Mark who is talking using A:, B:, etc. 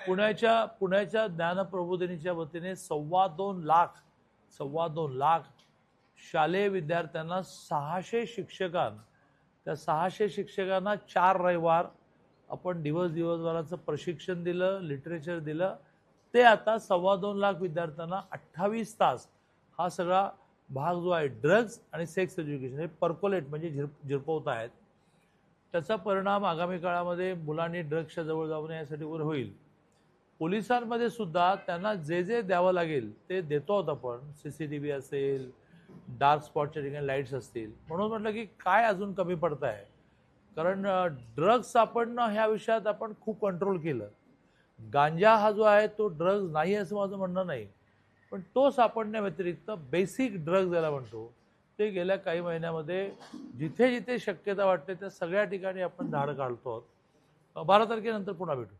A: पुण्याच्या ज्ञानप्रबोधिनीच्या वतीने 2.25 लाख शालेय विद्यार्थ्यांना 600 शिक्षकांना, त्या 600 शिक्षकांना 4 रविवार आपण दिवसभराचं प्रशिक्षण दिलं, लिटरेचर दिलं. ते आता 2.25 लाख विद्यार्थ्यांना 28 तास हा सगळा भाग जो आहे ड्रग्ज आणि सेक्स एज्युकेशन हे पर्कोलेट म्हणजे झिरपवत आहेत. त्याचा परिणाम आगामी काळामध्ये मुलांनी ड्रग्सच्या जवळ जाऊ नये यासाठी वर होईल. पोलिसांमध्ये सुद्धा त्यांना जे जे द्यावं लागेल ते देतो आहोत आपण. CCTV असेल, डार्क स्पॉटच्या ठिकाणी लाईट्स असतील. म्हणून म्हटलं की काय अजून कमी पडत आहे, कारण ड्रग्स आपण ह्या विषयात आपण खूप कंट्रोल केलं. गांजा हा जो आहे तो ड्रग्ज नाही असं माझं म्हणणं नाही, पण तो सापडण्याव्यतिरिक्त बेसिक ड्रग्ज ज्याला म्हणतो ते गेल्या काही महिन्यामध्ये जिथे जिथे शक्यता वाटते त्या सगळ्या ठिकाणी आपण धाड काढतो आहोत. 12 तारखेनंतर पुन्हा भेटू.